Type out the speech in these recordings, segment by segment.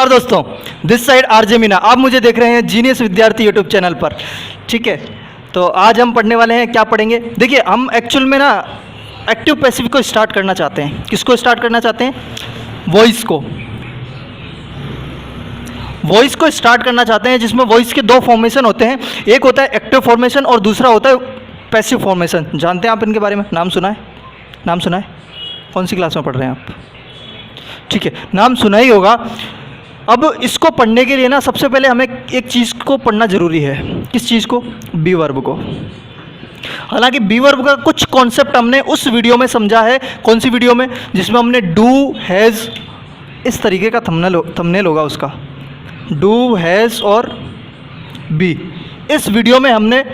नमस्कार दोस्तों, this side RJ Meena. आप मुझे देख रहे हैं जीनियस विद्यार्थी यूट्यूब चैनल पर। ठीक है, तो आज हम पढ़ने वाले हैं, क्या पढ़ेंगे? देखिए, हम एक्चुअल में ना एक्टिव पैसिव को स्टार्ट करना चाहते हैं। किसको स्टार्ट करना चाहते हैं? वॉइस को। वॉइस को स्टार्ट करना चाहते हैं, जिसमें वॉइस के दो फॉर्मेशन होते हैं। एक होता है एक्टिव फॉर्मेशन और दूसरा होता है पैसिव फॉर्मेशन। जानते हैं आप इनके बारे में? नाम सुना है? नाम सुना है? कौन सी क्लास में पढ़ रहे हैं आप? ठीक है, नाम सुना ही होगा। अब इसको पढ़ने के लिए ना सबसे पहले हमें एक चीज़ को पढ़ना ज़रूरी है। किस चीज़ को? बी वर्ब को। हालांकि बी वर्ब का कुछ कॉन्सेप्ट हमने उस वीडियो में समझा है। कौन सी वीडियो में? जिसमें हमने डू, हैज़, इस तरीके का थंबनेल होगा उसका, डू, हैज़ और बी। इस वीडियो में हमने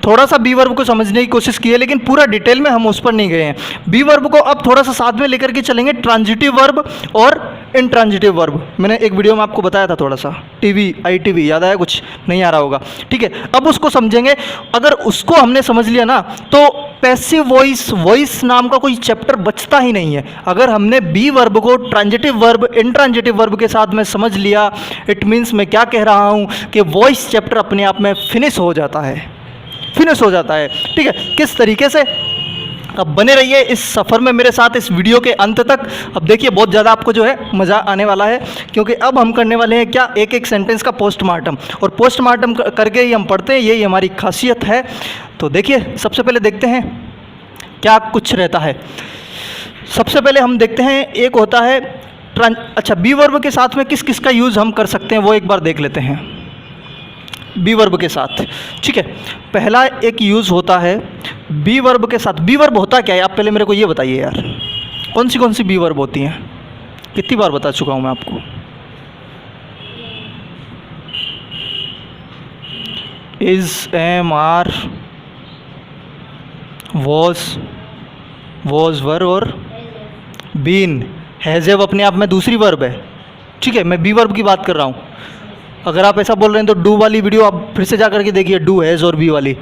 थोड़ा सा बी वर्ब को समझने की कोशिश की है, लेकिन पूरा डिटेल में हम उस पर नहीं गए हैं। बी वर्ब को अब थोड़ा सा साथ में लेकर के चलेंगे, ट्रांजिटिव वर्ब और इंट्रांजिटिव वर्ब। मैंने एक वीडियो में आपको बताया था थोड़ा सा, टीवी, ITV, याद आया? कुछ नहीं आ रहा होगा। ठीक है, अब उसको समझेंगे। अगर उसको हमने समझ लिया ना, तो पैसिव वॉइस नाम का कोई चैप्टर बचता ही नहीं है। अगर हमने बी वर्ब को ट्रांजिटिव वर्ब, इंट्रांजिटिव वर्ब के साथ में समझ लिया, इट मीन्स मैं क्या कह रहा हूँ कि वॉइस चैप्टर अपने आप में फिनिश हो जाता है। ठीक है, किस तरीके से? अब बने रहिए इस सफ़र में मेरे साथ, इस वीडियो के अंत तक। अब देखिए, बहुत ज़्यादा आपको जो है मज़ा आने वाला है, क्योंकि अब हम करने वाले हैं क्या? एक एक सेंटेंस का पोस्टमार्टम। और पोस्टमार्टम करके ही हम पढ़ते हैं, यही हमारी खासियत है। तो देखिए, सबसे पहले देखते हैं क्या कुछ रहता है। सबसे पहले हम देखते हैं, एक होता है अच्छा, बी वर्ब के साथ में किस किस का यूज़ हम कर सकते हैं वो एक बार देख लेते हैं। बी वर्ब के साथ, ठीक है, पहला एक यूज़ होता है बी वर्ब के साथ। बी वर्ब होता क्या है? आप पहले मेरे को ये बताइए यार, कौन सी बी वर्ब होती हैं? कितनी बार बता चुका हूँ मैं आपको? इज, एम, आर, वॉज, वर और बीन। हैज़ अपने आप में दूसरी वर्ब है। ठीक है, मैं बी वर्ब की बात कर रहा हूँ। अगर आप ऐसा बोल रहे हैं तो डू वाली वीडियो आप फिर से जा करके देखिए, डू, हैज़ और बी वाली।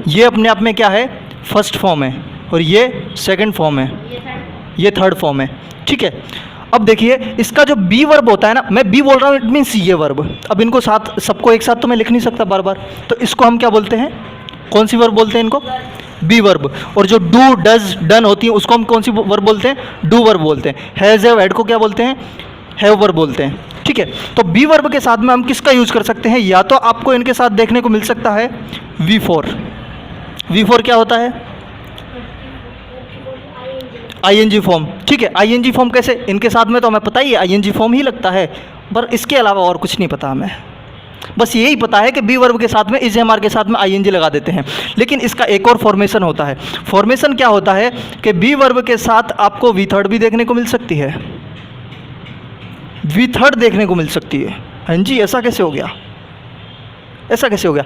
ये अपने आप में क्या है? फर्स्ट फॉर्म है, और ये सेकंड फॉर्म है, ये थर्ड फॉर्म है। ठीक है, अब देखिए, इसका जो बी वर्ब होता है ना, मैं बी बोल रहा हूँ, इट मीन्स ये वर्ब। अब इनको सबको एक साथ तो मैं लिख नहीं सकता बार बार, तो इसको हम क्या बोलते हैं? कौन सी वर्ब बोलते हैं इनको? Be verb. और जो डू, डज, डन होती है उसको हम कौन सी वर्ब बोलते हैं? डू वर्ब बोलते हैं। हैज़, हैव, हैड को क्या बोलते हैं? हैव वर्ब बोलते हैं। ठीक है, तो बी वर्ब के साथ में हम किसका यूज़ कर सकते हैं? या तो आपको इनके साथ देखने को मिल सकता है V4। V4 क्या होता है? ING form. ठीक है, ING फॉर्म कैसे? इनके साथ में तो हमें पता ही है ING फॉर्म ही लगता है, पर इसके अलावा और कुछ नहीं पता हमें। बस यही पता है कि बी वर्ब के साथ में, इज, एम, आर के साथ में ING लगा देते हैं। लेकिन इसका एक और फॉर्मेशन होता है। फॉर्मेशन क्या होता है कि बी वर्ब के साथ आपको V3 भी देखने को मिल सकती है, V3 देखने को मिल सकती है। हाँ जी, ऐसा कैसे हो गया? ऐसा कैसे हो गया?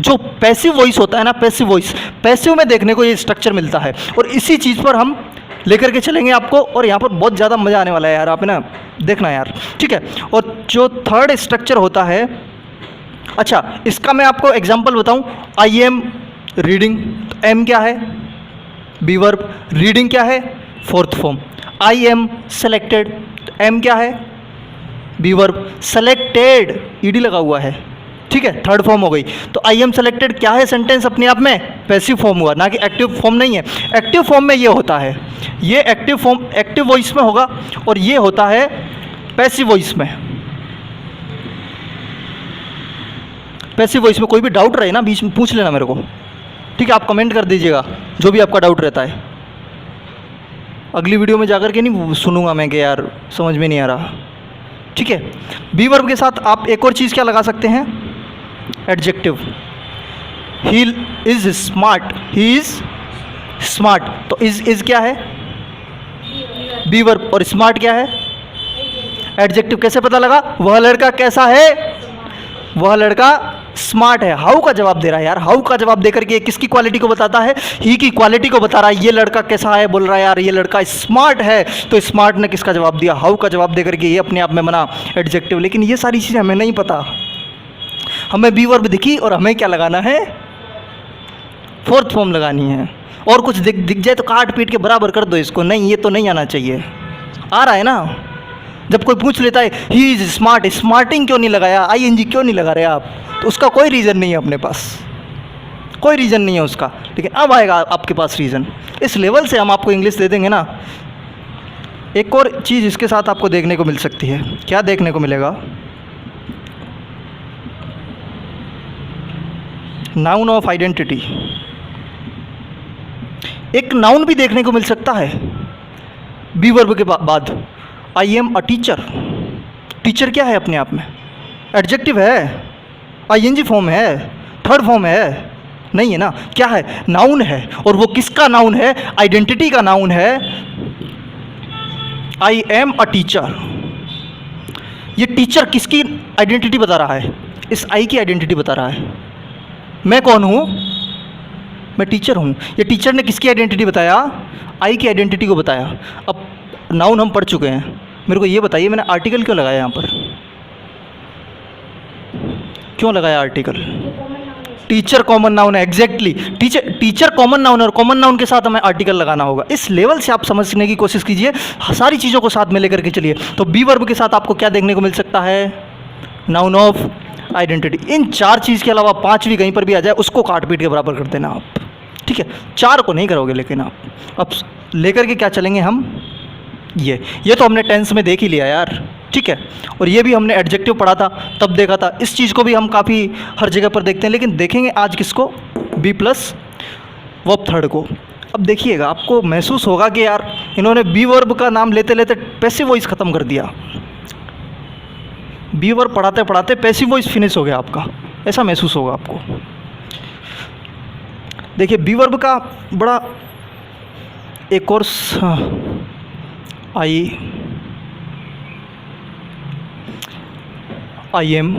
जो पैसिव वॉइस होता है ना, पैसिव में देखने को ये स्ट्रक्चर मिलता है, और इसी चीज़ पर हम लेकर के चलेंगे आपको। और यहाँ पर बहुत ज़्यादा मज़ा आने वाला है यार, आप ना देखना यार। ठीक है, और जो थर्ड स्ट्रक्चर होता है, अच्छा, इसका मैं आपको एग्जांपल बताऊं। आई एम रीडिंग, तो एम क्या है? Be verb. रीडिंग क्या है? Fourth form. I am selected, तो एम क्या है? Be verb. सेलेक्टेड, ईडी लगा हुआ है। ठीक है, थर्ड फॉर्म हो गई। तो आई एम सेलेक्टेड क्या है? सेंटेंस अपने आप में पैसिव फॉर्म हुआ, ना कि एक्टिव फॉर्म नहीं है। एक्टिव फॉर्म में ये होता है, ये एक्टिव फॉर्म एक्टिव वॉइस में होगा, और ये होता है पैसिव वॉइस में। पैसिव वॉइस में कोई भी डाउट रहे ना, बीच में पूछ लेना मेरे को। ठीक है, आप कमेंट कर दीजिएगा जो भी आपका डाउट रहता है। अगली वीडियो में जाकर के नहीं सुनूंगा मैं कि यार समझ में नहीं आ रहा। ठीक है, बी वर्ब के साथ आप एक और चीज़ क्या लगा सकते हैं? Adjective. He is smart, he is smart, तो इज क्या है? Be verb. और स्मार्ट क्या है? एडजेक्टिव। कैसे पता लगा? वह लड़का कैसा है? वह लड़का स्मार्ट है। हाउ का जवाब दे रहा है यार, हाउ का जवाब देकर के किसकी क्वालिटी को बताता है? ही की क्वालिटी को बता रहा है। ये लड़का कैसा है? बोल रहा है यार ये लड़का स्मार्ट है, तो स्मार्ट ने किसका जवाब दिया? हाउ का जवाब देकर के ये अपने आप में बना एडजेक्टिव। लेकिन ये सारी चीज़ें हमें नहीं पता। हमें बी वर्ब दिखी और हमें क्या लगाना है? फोर्थ फॉर्म लगानी है। और कुछ दिख जाए तो काट पीट के बराबर कर दो इसको। नहीं, ये तो नहीं आना चाहिए। आ रहा है ना? जब कोई पूछ लेता है ही इज़ स्मार्ट, स्मार्टिंग क्यों नहीं लगाया, आईएनजी क्यों नहीं लगा रहे आप, तो उसका कोई रीज़न नहीं है अपने पास, कोई रीज़न नहीं है उसका। लेकिन अब आएगा आपके पास रीज़न। इस लेवल से हम आपको इंग्लिश दे देंगे ना। एक और चीज़ इसके साथ आपको देखने को मिल सकती है। क्या देखने को मिलेगा? Noun of identity. एक नाउन भी देखने को मिल सकता है बी वर्ब के बाद। I am a teacher. Teacher क्या है अपने आप में? एडजेक्टिव है, आईएनजी फॉर्म है, थर्ड फॉर्म है? नहीं है ना। क्या है? नाउन है। और वो किसका नाउन है? आइडेंटिटी का नाउन है। I am a teacher. ये टीचर किसकी आइडेंटिटी बता रहा है? इस आई की आइडेंटिटी बता रहा है। मैं कौन हूँ? मैं टीचर हूँ। ये टीचर ने किसकी आइडेंटिटी बताया? आई की आइडेंटिटी को बताया। अब नाउन हम पढ़ चुके हैं, मेरे को ये बताइए मैंने आर्टिकल क्यों लगाया यहाँ पर? क्यों लगाया आर्टिकल? टीचर कॉमन नाउन है, एग्जैक्टली। टीचर कॉमन नाउन है और कॉमन नाउन के साथ हमें आर्टिकल लगाना होगा। इस लेवल से आप समझने की कोशिश कीजिए, सारी चीज़ों को साथ में लेकर के चलिए। तो बी वर्ब के साथ आपको क्या देखने को मिल सकता है? Noun of identity. इन चार चीज़ के अलावा पांचवी कहीं पर भी आ जाए उसको काट पीट के बराबर कर देना आप, ठीक है? चार को नहीं करोगे। लेकिन आप अब लेकर के क्या चलेंगे हम? ये तो हमने टेंस में देख ही लिया यार, ठीक है? और ये भी हमने एडजेक्टिव पढ़ा था, तब देखा था। इस चीज़ को भी हम काफ़ी हर जगह पर देखते हैं, लेकिन देखेंगे आज किसको? बी प्लस वर्ब थर्ड को। अब देखिएगा, आपको महसूस होगा कि यार इन्होंने बी वर्ब का नाम लेते लेते पैसिव वॉइस ख़त्म कर दिया। बी वर्ब पढ़ाते पढ़ाते पैसिव वॉइस फिनिश हो गया आपका, ऐसा महसूस होगा आपको। देखिए बी वर्ब का बड़ा एक और आई एम,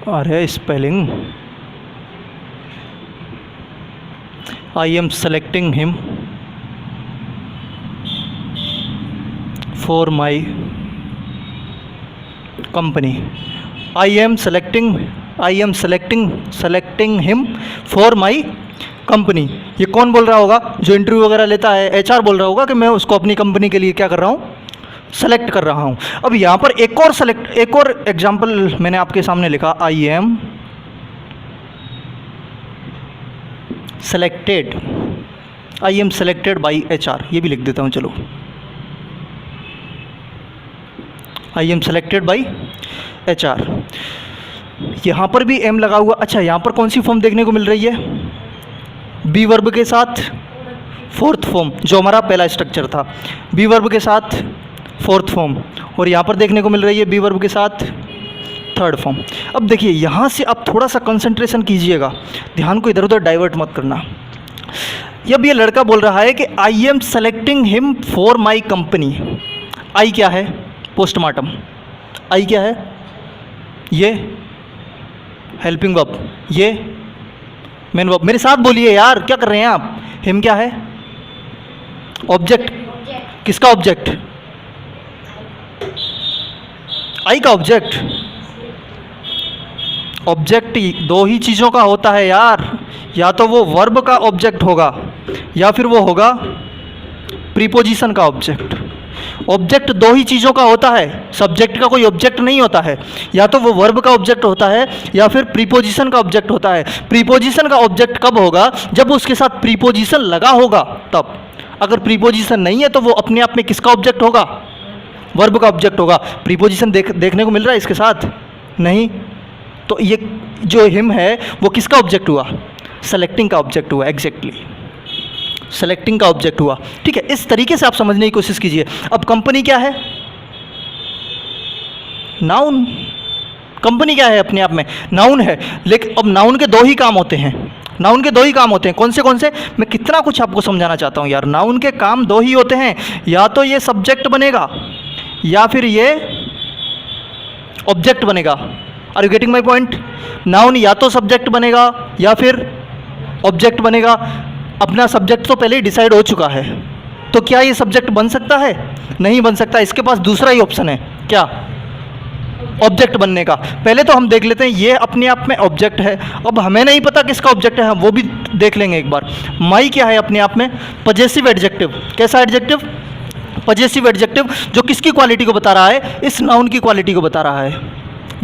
अरे spelling, I am selecting him for my company. I am selecting him for my company. ये कौन बोल रहा होगा? जो इंटरव्यू वगैरह लेता है, एचआर बोल रहा होगा कि मैं उसको अपनी कंपनी के लिए क्या कर रहा हूँ? सेलेक्ट कर रहा हूँ। अब यहाँ पर एक और एग्जाम्पल मैंने आपके सामने लिखा, आई एम सेलेक्टेड बाई एचआर। ये भी लिख देता हूँ, चलो। आई एम सेलेक्टेड बाई एचआर। यहाँ पर भी एम लगा हुआ। अच्छा, यहाँ पर कौन सी फॉर्म देखने को मिल रही है? बी वर्ब के साथ फोर्थ फॉर्म, जो हमारा पहला स्ट्रक्चर था। बी वर्ब के साथ फोर्थ फॉर्म, और यहाँ पर देखने को मिल रही है बी वर्ब के साथ थर्ड फॉर्म। अब देखिए यहाँ से आप थोड़ा सा कंसंट्रेशन कीजिएगा, ध्यान को इधर उधर डाइवर्ट मत करना। जब ये लड़का बोल रहा है कि I am selecting him for my company, I क्या है? पोस्टमार्टम। आई क्या है? ये हेल्पिंग वर्ब, ये मेन वर्ब। मेरे साथ बोलिए यार, क्या कर रहे हैं आप? हिम क्या है? ऑब्जेक्ट। किसका ऑब्जेक्ट? आई का ऑब्जेक्ट। ऑब्जेक्ट दो ही चीज़ों का होता है यार, या तो वो वर्ब का ऑब्जेक्ट होगा या फिर वो होगा प्रीपोजिशन का ऑब्जेक्ट। ऑब्जेक्ट दो ही चीज़ों का होता है, सब्जेक्ट का कोई ऑब्जेक्ट नहीं होता है। या तो वो वर्ब का ऑब्जेक्ट होता है या फिर प्रीपोजिशन का ऑब्जेक्ट होता है। प्रीपोजिशन का ऑब्जेक्ट कब होगा? जब उसके साथ प्रीपोजिशन लगा होगा तब। अगर प्रीपोजिशन नहीं है तो वो अपने आप में किसका ऑब्जेक्ट होगा? वर्ब का ऑब्जेक्ट होगा। प्रीपोजिशन देखने को मिल रहा है इसके साथ? नहीं। तो ये जो हिम है वो किसका ऑब्जेक्ट हुआ? सेलेक्टिंग का ऑब्जेक्ट हुआ। एग्जैक्टली, सेलेक्टिंग का ऑब्जेक्ट हुआ। ठीक है, इस तरीके से आप समझने की कोशिश कीजिए। अब कंपनी क्या है? नाउन। कंपनी क्या है? अपने आप में नाउन है। लेकिन अब नाउन के दो ही काम होते हैं। नाउन के दो ही काम होते हैं। कौन से? मैं कितना कुछ आपको समझाना चाहता हूँ यार। नाउन के काम दो ही होते हैं, या तो ये सब्जेक्ट बनेगा या फिर ये ऑब्जेक्ट बनेगा। Are you getting my point? Noun या तो सब्जेक्ट बनेगा या फिर ऑब्जेक्ट बनेगा। अपना सब्जेक्ट तो पहले ही डिसाइड हो चुका है, तो क्या ये सब्जेक्ट बन सकता है? नहीं बन सकता। इसके पास दूसरा ही ऑप्शन है, क्या? ऑब्जेक्ट बनने का। पहले तो हम देख लेते हैं ये अपने आप में ऑब्जेक्ट है। अब हमें नहीं पता किसका ऑब्जेक्ट है, हम वो भी देख लेंगे एक बार। माई क्या है अपने आप में? Possessive adjective. कैसा एडजेक्टिव? पजेसिव एडजेक्टिव, जो किसकी क्वालिटी को बता रहा है? इस नाउन की क्वालिटी को बता रहा है।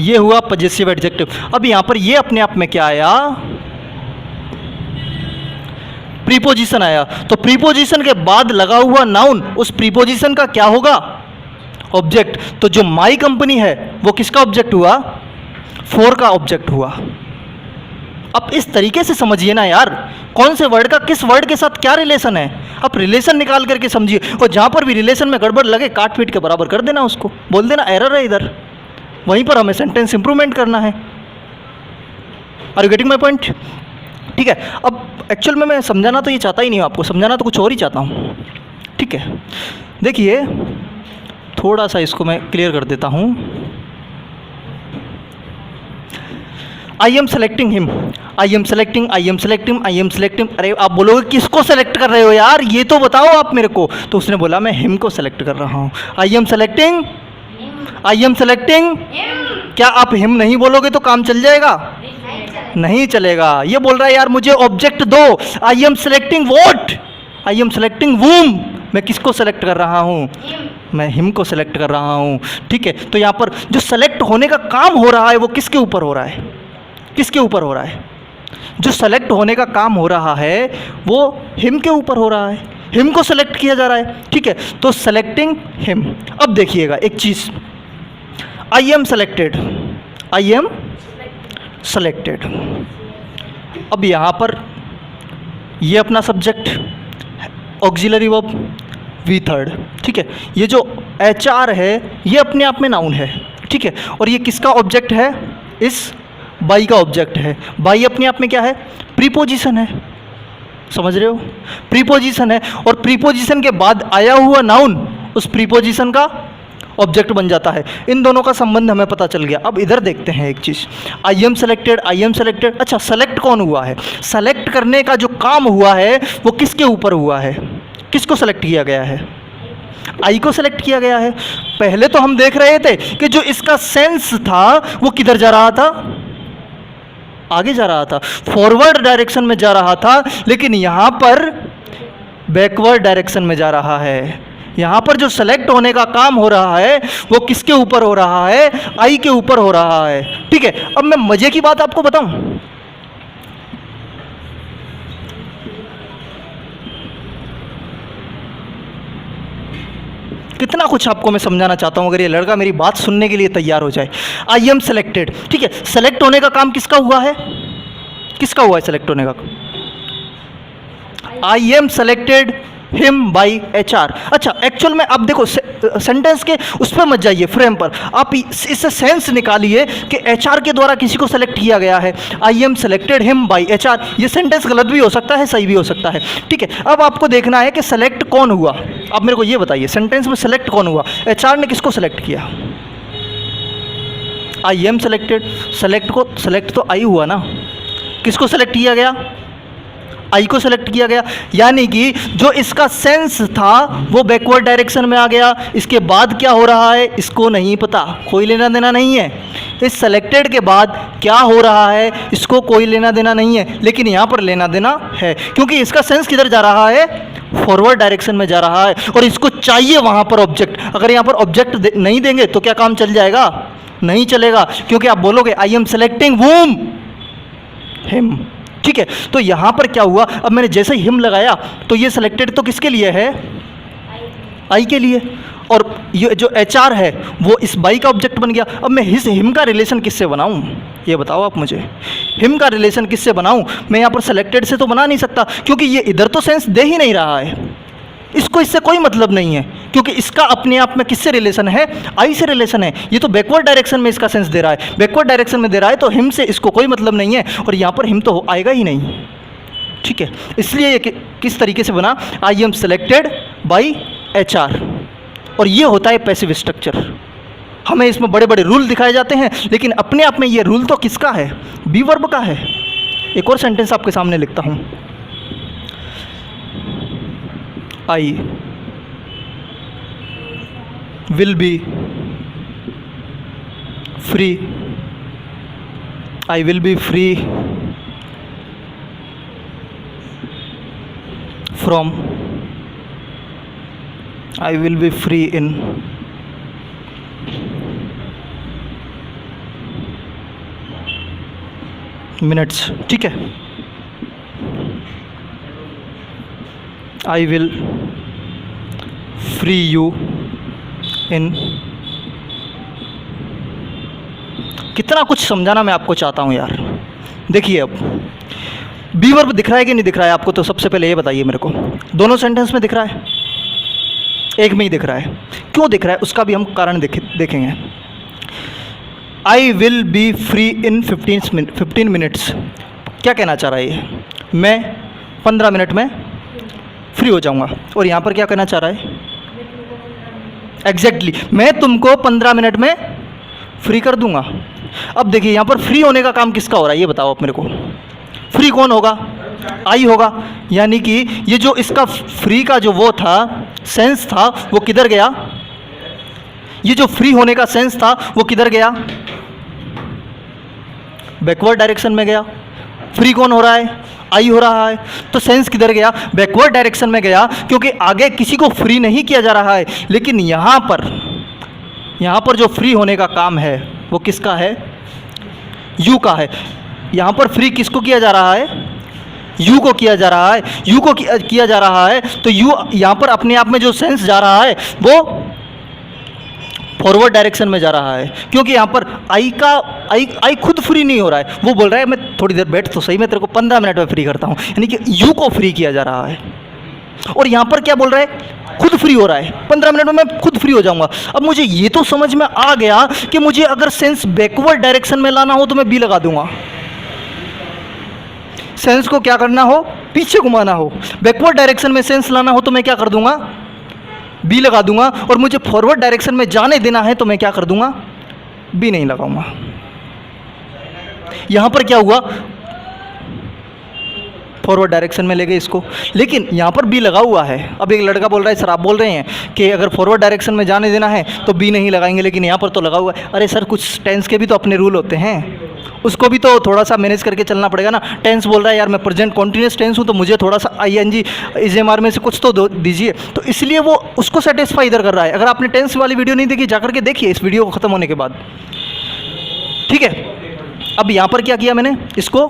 ये हुआ पजेसिव एडजेक्टिव। अब यहाँ पर ये अपने आप में क्या आया? प्रीपोजिशन आया। तो प्रीपोजिशन के बाद लगा हुआ नाउन, उस प्रीपोजिशन का क्या होगा? ऑब्जेक्ट। तो जो माई कंपनी है वो किसका ऑब्जेक्ट हुआ? फॉर का ऑब्जेक्ट हुआ। अब इस तरीके से समझिए ना यार, कौन से वर्ड का किस वर्ड के साथ क्या रिलेशन है, आप रिलेशन निकाल करके समझिए। और जहां पर भी रिलेशन में गड़बड़ लगे काट पीट के बराबर कर देना, उसको बोल देना एरर है इधर, वहीं पर हमें सेंटेंस इंप्रूवमेंट करना है। Are you getting my point? ठीक है। अब एक्चुअल में मैं समझाना तो ये चाहता ही नहीं हूँ आपको, समझाना तो कुछ और ही चाहता हूँ। ठीक है, देखिए थोड़ा सा इसको मैं क्लियर कर देता हूँ। आई am selecting him, I am selecting, I am selecting, I am selecting. अरे आप बोलोगे किसको सेलेक्ट कर रहे हो यार, ये तो बताओ आप मेरे को। तो उसने बोला मैं हिम को सेलेक्ट कर रहा हूँ। आई am selecting, I am selecting. क्या आप हिम नहीं बोलोगे तो काम चल जाएगा? नहीं चलेगा। ये बोल रहा है यार मुझे ऑब्जेक्ट दो। I am selecting what? I am selecting whom. मैं किसको सेलेक्ट कर रहा हूँ? मैं हिम को सेलेक्ट कर रहा हूँ। ठीक है, तो यहाँ पर जो सेलेक्ट होने का काम हो रहा है वो किसके ऊपर हो रहा है? किसके ऊपर हो रहा है? जो सेलेक्ट होने का काम हो रहा है वो हिम के ऊपर हो रहा है, हिम को सेलेक्ट किया जा रहा है। ठीक है, तो सेलेक्टिंग हिम। अब देखिएगा एक चीज़, I am selected, I am selected. अब यहाँ पर ये अपना subject, auxiliary verb, V third. ठीक है, ये जो HR है ये अपने आप में नाउन है। ठीक है, और ये किसका ऑब्जेक्ट है? इस बाई का ऑब्जेक्ट है। बाई अपने आप में क्या है? प्रीपोजिशन है। समझ रहे हो? प्रीपोजिशन है, और प्रीपोजिशन के बाद आया हुआ नाउन उस प्रीपोजिशन का ऑब्जेक्ट बन जाता है। इन दोनों का संबंध हमें पता चल गया। अब इधर देखते हैं एक चीज़, I am selected, I am selected. अच्छा, सेलेक्ट कौन हुआ है? सेलेक्ट करने का जो काम हुआ है वो किसके ऊपर हुआ है? किसको सेलेक्ट किया गया है? आई को सेलेक्ट किया गया है। पहले तो हम देख रहे थे कि जो इसका सेंस था वो किधर जा रहा था? आगे जा रहा था, फॉरवर्ड डायरेक्शन में जा रहा था, लेकिन यहाँ पर बैकवर्ड डायरेक्शन में जा रहा है। यहाँ पर जो सेलेक्ट होने का काम हो रहा है वो किसके ऊपर हो रहा है? आई के ऊपर हो रहा है। ठीक है, अब मैं मजे की बात आपको बताऊं, कितना कुछ आपको मैं समझाना चाहता हूं अगर ये लड़का मेरी बात सुनने के लिए तैयार हो जाए। आई एम सेलेक्टेड। ठीक है, सेलेक्ट होने का काम किसका हुआ है? किसका हुआ है सेलेक्ट होने का? आई am selected him by HR। अच्छा, एक्चुअल में आप देखो सेंटेंस के उस पर मत जाइए, फ्रेम पर। आप इससे सेंस निकालिए कि HR के द्वारा किसी को सेलेक्ट किया गया है। आई am selected him by HR। ये सेंटेंस गलत भी हो सकता है, सही भी हो सकता है। ठीक है, अब आपको देखना है कि सेलेक्ट कौन हुआ। आप मेरे को ये बताइए, सेंटेंस में सेलेक्ट कौन हुआ? HR ने किसको सेलेक्ट किया? आई एम सेलेक्टेड। सेलेक्ट तो आई हुआ ना, किसको सेलेक्ट किया गया? आई को सेलेक्ट किया गया। यानी कि जो इसका सेंस था वो बैकवर्ड डायरेक्शन में आ गया। इसके बाद क्या हो रहा है इसको नहीं पता, कोई लेना देना नहीं है। इस सेलेक्टेड के बाद क्या हो रहा है इसको कोई लेना देना नहीं है, लेकिन यहाँ पर लेना देना है, क्योंकि इसका सेंस किधर जा रहा है? फॉरवर्ड डायरेक्शन में जा रहा है, और इसको चाहिए वहाँ पर ऑब्जेक्ट। अगर यहाँ पर ऑब्जेक्ट नहीं देंगे तो क्या काम चल जाएगा? नहीं चलेगा, क्योंकि आप बोलोगे आई एम सेलेक्टिंग वूम, हिम। ठीक है, तो यहाँ पर क्या हुआ? अब मैंने जैसे ही हिम लगाया तो ये सेलेक्टेड तो किसके लिए है? आई के लिए, और ये जो HR है वो इस बाई का ऑब्जेक्ट बन गया। अब मैं इस हिम का रिलेशन किससे बनाऊं ये बताओ आप मुझे। हिम का रिलेशन किससे बनाऊं? मैं यहाँ पर सेलेक्टेड से तो बना नहीं सकता, क्योंकि ये इधर तो सेंस दे ही नहीं रहा है। इसको इससे कोई मतलब नहीं है, क्योंकि इसका अपने आप में किससे रिलेशन है? आई से रिलेशन है। ये तो बैकवर्ड डायरेक्शन में इसका सेंस दे रहा है, बैकवर्ड डायरेक्शन में दे रहा है, तो हिम से इसको कोई मतलब नहीं है, और यहाँ पर हिम तो आएगा ही नहीं। ठीक है, इसलिए ये किस तरीके से बना? आई एम सेलेक्टेड बाई HR, और ये होता है पैसिव स्ट्रक्चर। हमें इसमें बड़े बड़े रूल दिखाए जाते हैं, लेकिन अपने आप में ये रूल तो किसका है? बी वर्ब का है। एक और सेंटेंस आपके सामने लिखता हूँ, I will be free, I will be free from, I will be free in minutes. ठीक है, I will free you in, कितना कुछ समझाना मैं आपको चाहता हूँ यार। देखिए अब बी वर्ब दिख रहा है कि नहीं दिख रहा है आपको, तो सबसे पहले ये बताइए मेरे को, दोनों सेंटेंस में दिख रहा है, एक में ही दिख रहा है, क्यों दिख रहा है उसका भी हम कारण देखेंगे। I will be free in 15 minutes, क्या कहना चाह रहा है ये, मैं 15 मिनट में फ्री हो जाऊंगा। और यहाँ पर क्या कहना चाह रहा है, एग्जैक्टली मैं तुमको 15 मिनट में फ्री कर दूंगा। अब देखिए यहाँ पर फ्री होने का काम किसका हो रहा है ये बताओ आप मेरे को, फ्री कौन होगा, आई होगा। यानी कि ये जो इसका फ्री का जो वो था सेंस था वो किधर गया, ये जो फ्री होने का सेंस था वो किधर गया, बैकवर्ड डायरेक्शन में गया। फ्री कौन हो रहा है, आई हो रहा है, तो सेंस किधर गया, बैकवर्ड डायरेक्शन में गया, क्योंकि आगे किसी को फ्री नहीं किया जा रहा है। लेकिन यहाँ पर जो फ्री होने का काम है वो किसका है, यू का है। यहाँ पर फ्री किसको किया जा रहा है, यू को किया जा रहा है, यू को किया जा रहा है। तो यू यहाँ पर अपने आप में जो सेंस जा रहा है वो फॉरवर्ड डायरेक्शन में जा रहा है, क्योंकि यहाँ पर आई खुद फ्री नहीं हो रहा है, वो बोल रहा है मैं थोड़ी देर बैठ तो सही, मैं तेरे को 15 मिनट में फ्री करता हूँ, यानी कि यू को फ्री किया जा रहा है। और यहाँ पर क्या बोल रहा है, खुद फ्री हो रहा है, 15 मिनट में मैं खुद फ्री हो जाऊंगा। अब मुझे ये तो समझ में आ गया कि मुझे अगर सेंस बैकवर्ड डायरेक्शन में लाना हो तो मैं बी लगा दूंगा, सेंस को क्या करना हो, पीछे घुमाना हो, बैकवर्ड डायरेक्शन में सेंस लाना हो तो मैं क्या कर दूंगा, बी लगा दूंगा। और मुझे फॉरवर्ड डायरेक्शन में जाने देना है तो मैं क्या कर दूंगा, बी नहीं लगाऊंगा। यहां पर क्या हुआ, फॉरवर्ड डायरेक्शन में ले गए इसको, लेकिन यहाँ पर बी लगा हुआ है। अब एक लड़का बोल रहा है सर आप बोल रहे हैं कि अगर फॉरवर्ड डायरेक्शन में जाने देना है तो बी नहीं लगाएंगे, लेकिन यहाँ पर तो लगा हुआ है। अरे सर कुछ टेंस के भी तो अपने रूल होते हैं, उसको भी तो थोड़ा सा मैनेज करके चलना पड़ेगा ना। टेंस बोल रहा है यार मैं प्रेजेंट कॉन्टिन्यूस टेंस हूँ तो मुझे थोड़ा सा ING IJMR में से कुछ तो दीजिए, तो इसलिए वो उसको सेटिस्फाई इधर कर रहा है। अगर आपने टेंस वाली वीडियो नहीं देखी जाकर के देखिए इस वीडियो को ख़त्म होने के बाद, ठीक है। अब यहाँ पर क्या किया मैंने, इसको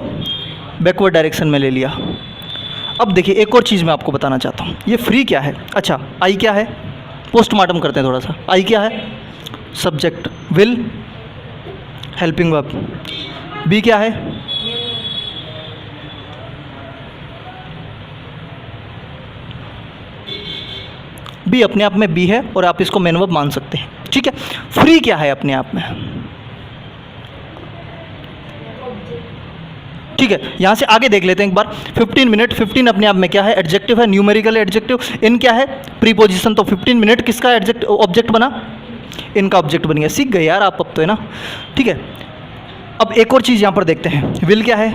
बैकवर्ड डायरेक्शन में ले लिया। अब देखिए एक और चीज़ मैं आपको बताना चाहता हूँ, ये फ्री क्या है, अच्छा आई क्या है, पोस्टमार्टम करते हैं थोड़ा सा। आई क्या है, subject, will helping verb, be क्या है, बी अपने आप में बी है और आप इसको मेन वर्ब मान सकते हैं, ठीक है। फ्री क्या है अपने आप में, ठीक है। यहाँ से आगे देख लेते हैं एक बार। 15 मिनट, 15 अपने आप में क्या है, एडजेक्टिव है, न्यूमेरिकल एडजेक्टिव। इन क्या है, प्रीपोजिशन। तो 15 मिनट किसका एडजेक्ट ऑब्जेक्ट बना, इनका ऑब्जेक्ट बन गया। सीख गए यार आप अब तो, है ना, ठीक है। अब एक और चीज़ यहाँ पर देखते हैं, विल क्या है,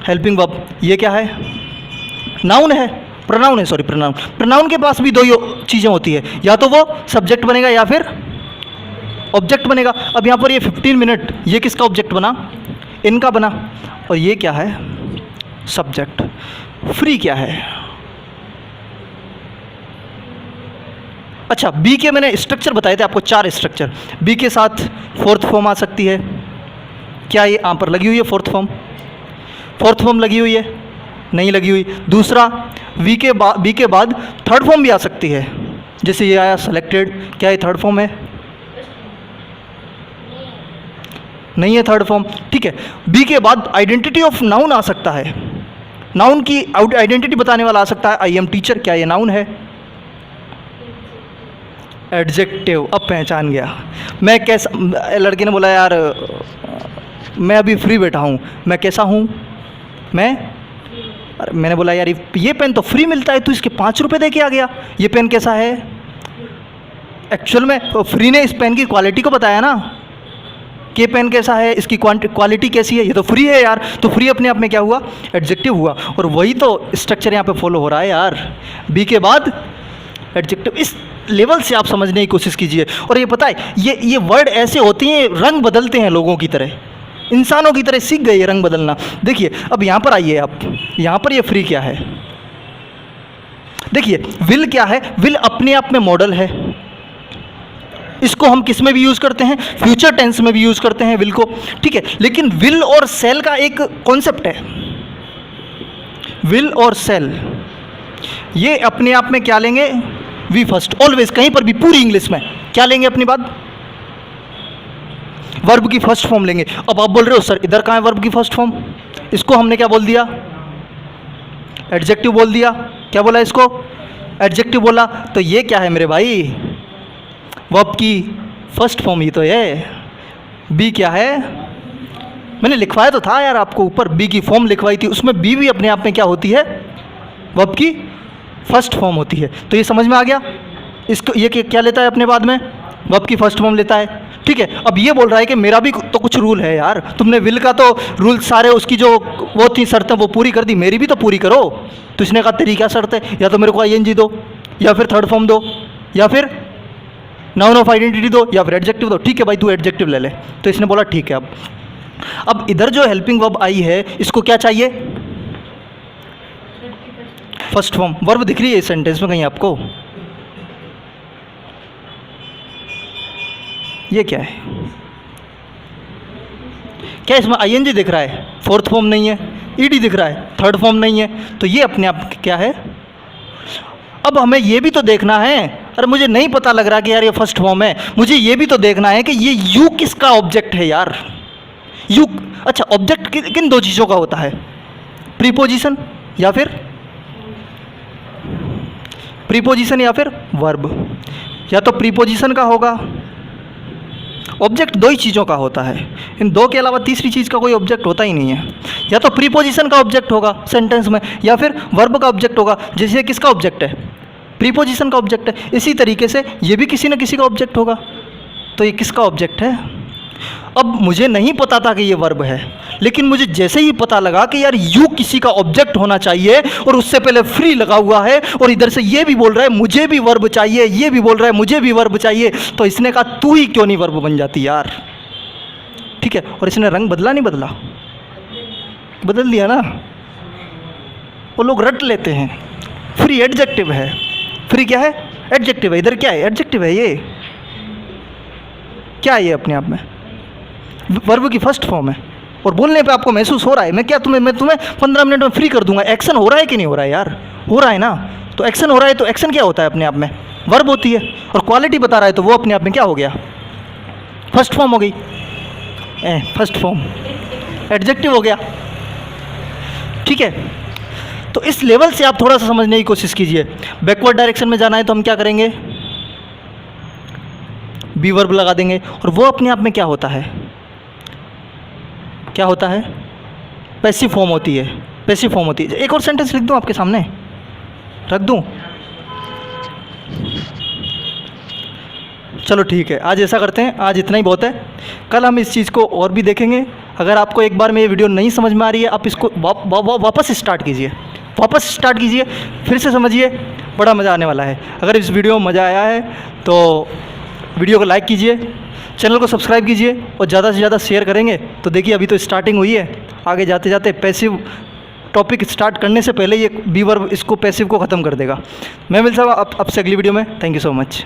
हेल्पिंग वर्ब। ये क्या है, नाउन है, प्रोनाउन है, सॉरी प्रोनाउन। प्रोनाउन के पास भी दो चीज़ें होती है, या तो वो सब्जेक्ट बनेगा या फिर ऑब्जेक्ट बनेगा। अब यहाँ पर ये 15 मिनट, ये किसका ऑब्जेक्ट बना, इनका बना, और ये क्या है, सब्जेक्ट। फ्री क्या है, अच्छा बी के मैंने स्ट्रक्चर बताए थे आपको, 4 स्ट्रक्चर। बी के साथ फोर्थ फॉर्म आ सकती है, क्या ये यहाँ पर लगी हुई है फोर्थ फॉर्म लगी हुई है, नहीं लगी हुई। दूसरा बी के बाद थर्ड फॉर्म भी आ सकती है, जैसे ये आया सेलेक्टेड, क्या ये थर्ड फॉर्म है, नहीं है थर्ड फॉर्म, ठीक है। बी के बाद आइडेंटिटी ऑफ नाउन आ सकता है, नाउन की आइडेंटिटी बताने वाला आ सकता है, आई एम टीचर, क्या ये नाउन है, एडजेक्टिव। अब पहचान गया मैं कैसा, लड़के ने बोला यार मैं अभी फ्री बैठा हूँ, मैं कैसा हूँ, मैंने बोला यार ये पेन तो फ्री मिलता है, तू इसके 5 रुपये दे के आ गया, ये पेन कैसा है। एक्चुअल में फ्री ने इस पेन की क्वालिटी को बताया ना, कि पेन कैसा है, इसकी क्वालिटी कैसी है, ये तो फ्री है यार। तो फ्री अपने आप में क्या हुआ, एडजेक्टिव हुआ। और वही तो स्ट्रक्चर यहाँ पे फॉलो हो रहा है यार। बी के बाद एडजेक्टिव। इस लेवल से आप समझने की कोशिश कीजिए। और ये पता है, ये वर्ड ऐसे होते हैं, रंग बदलते हैं लोगों की तरह, इंसानों की तरह सीख गए ये रंग बदलना। देखिए अब यहाँ पर आइए आप, यहाँ पर ये फ्री क्या है, देखिए विल क्या है, विल अपने आप में मॉडल है। इसको हम किस में भी यूज़ करते हैं, फ्यूचर टेंस में भी यूज़ करते हैं विल को, ठीक है। लेकिन विल और सेल का एक कॉन्सेप्ट है, विल और सेल, ये अपने आप में क्या लेंगे, वी फर्स्ट, ऑलवेज, कहीं पर भी, पूरी इंग्लिश में क्या लेंगे अपनी बात, वर्ब की फर्स्ट फॉर्म लेंगे। अब आप बोल रहे हो सर इधर कहाँ है वर्ब की फर्स्ट फॉर्म, इसको हमने क्या बोल दिया, एडजेक्टिव बोल दिया। क्या बोला इसको, एडजेक्टिव बोला। तो ये क्या है मेरे भाई, वर्ब की फर्स्ट फॉर्म ही तो है। बी क्या है, मैंने लिखवाया तो था यार आपको ऊपर, बी की फॉर्म लिखवाई थी, उसमें बी भी अपने आप में क्या होती है, वर्ब की फर्स्ट फॉर्म होती है। तो ये समझ में आ गया। इसको ये क्या लेता है अपने बाद में, वर्ब की फर्स्ट फॉर्म लेता है, ठीक है। अब ये बोल रहा है कि मेरा भी तो कुछ रूल है यार, तुमने विल का तो रूल सारे उसकी जो वो थी शर्तें वो पूरी कर दी, मेरी भी तो पूरी करो। तो इसने कहा तेरी क्या शर्त है, या तो मेरे को आईएनजी दो, या फिर थर्ड फॉर्म दो, या फिर नाउन ऑफ आइडेंटिटी दो, या फिर एडजेक्टिव दो। ठीक है भाई तू एडजेक्टिव ले ले। तो इसने बोला ठीक है। अब इधर जो हेल्पिंग वर्ब आई है इसको क्या चाहिए, फर्स्ट फॉर्म। वर्ब दिख रही है इस सेंटेंस में कहीं आपको, ये क्या है, क्या इसमें आईएनजी दिख रहा है, फोर्थ फॉर्म नहीं है, ईडी दिख रहा है, थर्ड फॉर्म नहीं है, तो ये अपने आप क्या है। अब हमें ये भी तो देखना है, अरे मुझे नहीं पता लग रहा कि यार ये फर्स्ट फॉर्म है, मुझे ये भी तो देखना है कि ये यू किसका ऑब्जेक्ट है यार, यू। अच्छा ऑब्जेक्ट किन दो चीज़ों का होता है, प्रीपोजिशन या फिर वर्ब, या तो प्रीपोजिशन का होगा। ऑब्जेक्ट दो ही चीज़ों का होता है, इन दो के अलावा तीसरी चीज़ का कोई ऑब्जेक्ट होता ही नहीं है। या तो प्रीपोजिशन का ऑब्जेक्ट होगा सेंटेंस में, या फिर वर्ब का ऑब्जेक्ट होगा। जैसे किसका ऑब्जेक्ट है, प्रीपोजिशन का ऑब्जेक्ट है, इसी तरीके से ये भी किसी न किसी का ऑब्जेक्ट होगा। तो ये किसका ऑब्जेक्ट है। अब मुझे नहीं पता था कि ये वर्ब है, लेकिन मुझे जैसे ही पता लगा कि यार यू किसी का ऑब्जेक्ट होना चाहिए, और उससे पहले फ्री लगा हुआ है, और इधर से ये भी बोल रहा है मुझे भी वर्ब चाहिए, ये भी बोल रहा है मुझे भी वर्ब चाहिए, तो इसने कहा तू ही क्यों नहीं वर्ब बन जाती यार, ठीक है। और इसने रंग बदला नहीं बदला, बदल दिया ना। वो लोग रट लेते हैं, फ्री एडजेक्टिव है, फ्री क्या है, एडजेक्टिव है। इधर क्या है, एडजेक्टिव है। ये क्या है, ये अपने आप में वर्ब की फर्स्ट फॉर्म है। और बोलने पे आपको महसूस हो रहा है मैं तुम्हें 15 मिनट में फ्री कर दूंगा। एक्शन हो रहा है कि नहीं हो रहा है यार, हो रहा है ना। तो एक्शन हो रहा है, तो एक्शन क्या होता है अपने आप में, वर्ब होती है। और क्वालिटी बता रहा है तो वो अपने आप में क्या हो गया, फर्स्ट फॉर्म हो गई, फर्स्ट फॉर्म एडजेक्टिव हो गया, ठीक है। तो इस लेवल से आप थोड़ा सा समझने की कोशिश कीजिए। बैकवर्ड डायरेक्शन में जाना है तो हम क्या करेंगे, बी वर्ब लगा देंगे, और वो अपने आप में क्या होता है, क्या होता है, पैसिव फॉर्म होती है, पैसिव फॉर्म होती है। एक और सेंटेंस लिख दूं आपके सामने, रख दूं, चलो ठीक है, आज ऐसा करते हैं, आज इतना ही बहुत है। कल हम इस चीज़ को और भी देखेंगे। अगर आपको एक बार में ये वीडियो नहीं समझ में आ रही है, आप इसको वापस स्टार्ट कीजिए, फिर से समझिए, बड़ा मज़ा आने वाला है। अगर इस वीडियो में मज़ा आया है तो वीडियो को लाइक कीजिए, चैनल को सब्सक्राइब कीजिए, और ज़्यादा से ज़्यादा शेयर करेंगे तो देखिए अभी तो स्टार्टिंग हुई है, आगे जाते जाते पैसिव टॉपिक स्टार्ट करने से पहले ये बी वर्ब इसको पैसिव को ख़त्म कर देगा। मैं मिलता हूँ आपसे अगली वीडियो में। Thank you so much.